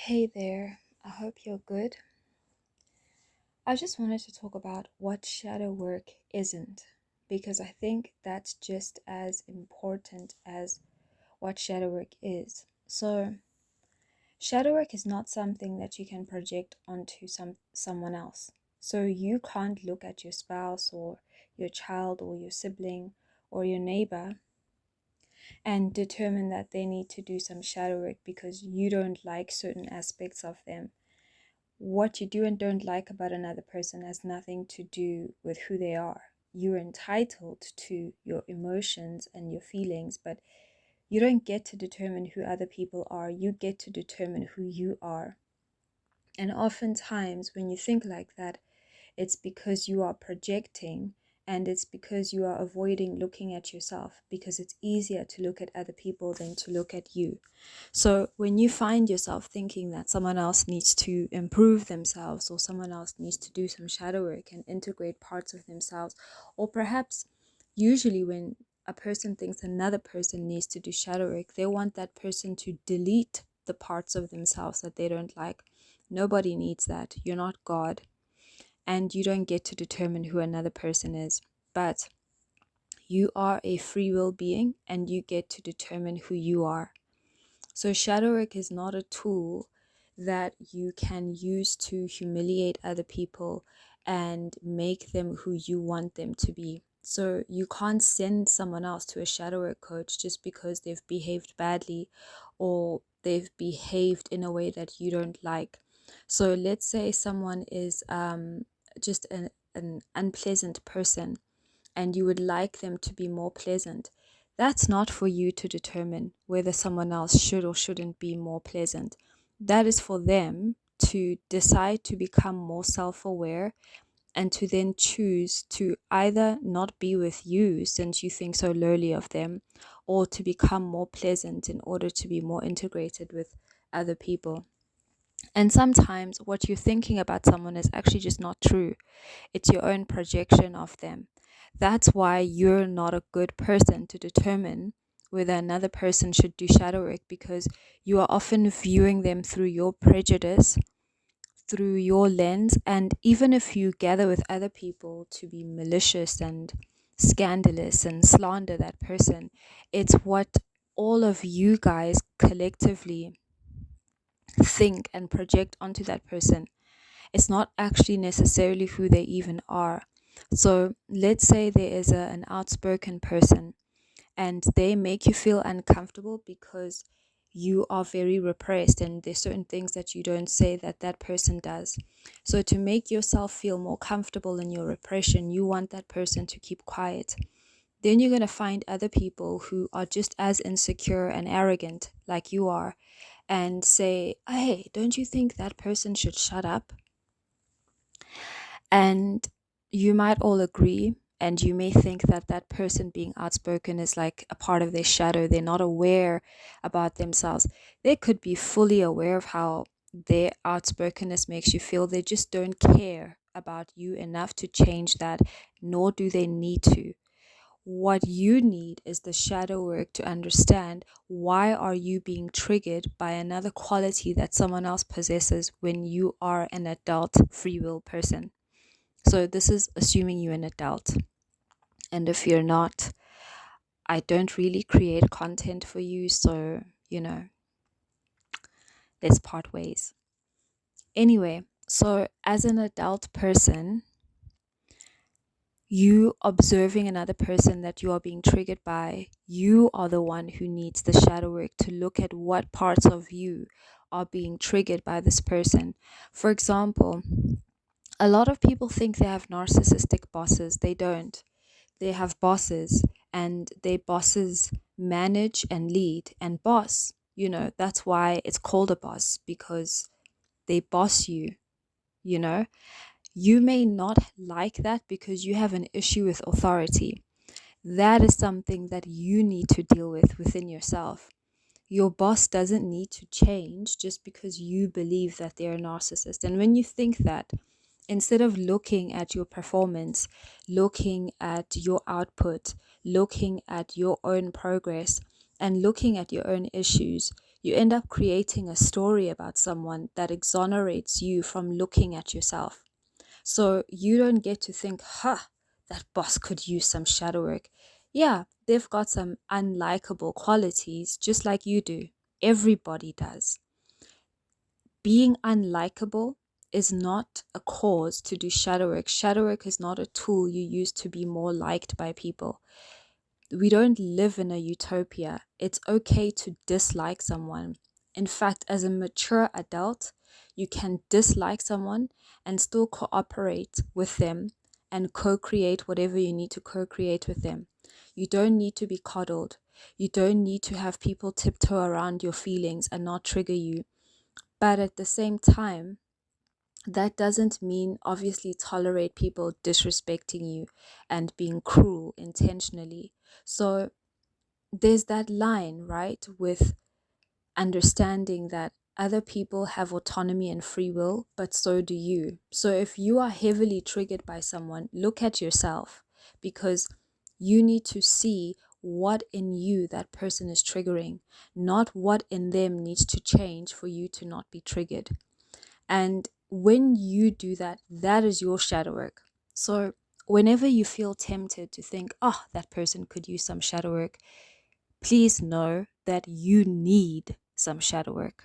Hey there, I hope you're good. I just wanted to talk about what shadow work isn't, because I think that's just as important as what shadow work is. So, shadow work is not something that you can project onto someone else. So, you can't look at your spouse or your child or your sibling or your neighbor and determine that they need to do some shadow work because you don't like certain aspects of them. What you do and don't like about another person has nothing to do with who they are. You're entitled to your emotions and your feelings, but you don't get to determine who other people are. You get to determine who you are. And oftentimes, when you think like that, it's because you are projecting, and it's because you are avoiding looking at yourself, because it's easier to look at other people than to look at you. So when you find yourself thinking that someone else needs to improve themselves, or someone else needs to do some shadow work and integrate parts of themselves, or perhaps usually when a person thinks another person needs to do shadow work, they want that person to delete the parts of themselves that they don't like. Nobody needs that. You're not God, and you don't get to determine who another person is. But you are a free will being, and you get to determine who you are. So shadow work is not a tool that you can use to humiliate other people and make them who you want them to be. So you can't send someone else to a shadow work coach just because they've behaved badly or they've behaved in a way that you don't like. So let's say someone is just an unpleasant person, and you would like them to be more pleasant. That's not for you to determine whether someone else should or shouldn't be more pleasant. That is for them to decide to become more self aware and to then choose to either not be with you since you think so lowly of them, or to become more pleasant in order to be more integrated with other people. And sometimes what you're thinking about someone is actually just not true. It's your own projection of them. That's why you're not a good person to determine whether another person should do shadow work, because you are often viewing them through your prejudice, through your lens. And even if you gather with other people to be malicious and scandalous and slander that person, it's what all of you guys collectively think and project onto that person. It's not actually necessarily who they even are. So let's say there is an outspoken person and they make you feel uncomfortable because you are very repressed, and there's certain things that you don't say that that person does. So to make yourself feel more comfortable in your repression, you want that person to keep quiet. Then you're going to find other people who are just as insecure and arrogant like you are and say, hey, don't you think that person should shut up? And you might all agree, and you may think that that person being outspoken is like a part of their shadow. They're not aware about themselves. They could be fully aware of how their outspokenness makes you feel. They just don't care about you enough to change that, nor do they need to. What you need is the shadow work to understand, why are you being triggered by another quality that someone else possesses when you are an adult free will person. So this is assuming you're an adult. And if you're not, I don't really create content for you. So, let's part ways. Anyway, so as an adult person, you observing another person that you are being triggered by, you are the one who needs the shadow work to look at what parts of you are being triggered by this person. For example, a lot of people think they have narcissistic bosses. They don't. They have bosses, and their bosses manage and lead and boss. That's why it's called a boss, because they boss you. you know you may not like that because you have an issue with authority. That is something that you need to deal with within yourself. Your boss doesn't need to change just because you believe that they're a narcissist. And when you think that, instead of looking at your performance, looking at your output, looking at your own progress, and looking at your own issues, You end up creating a story about someone that exonerates you from looking at yourself. So you don't get to think, that boss could use some shadow work. Yeah, they've got some unlikable qualities, just like you do. Everybody does. Being unlikable is not a cause to do shadow work. Shadow work is not a tool you use to be more liked by people. We don't live in a utopia. It's okay to dislike someone. In fact, as a mature adult, you can dislike someone and still cooperate with them and co-create whatever you need to co-create with them. You don't need to be coddled. You don't need to have people tiptoe around your feelings and not trigger you. But at the same time, that doesn't mean obviously tolerate people disrespecting you and being cruel intentionally. So there's that line, right, with understanding that other people have autonomy and free will, but so do you. So if you are heavily triggered by someone, look at yourself, because you need to see what in you that person is triggering, not what in them needs to change for you to not be triggered. And when you do that, that is your shadow work. So whenever you feel tempted to think, that person could use some shadow work, please know that you need some shadow work.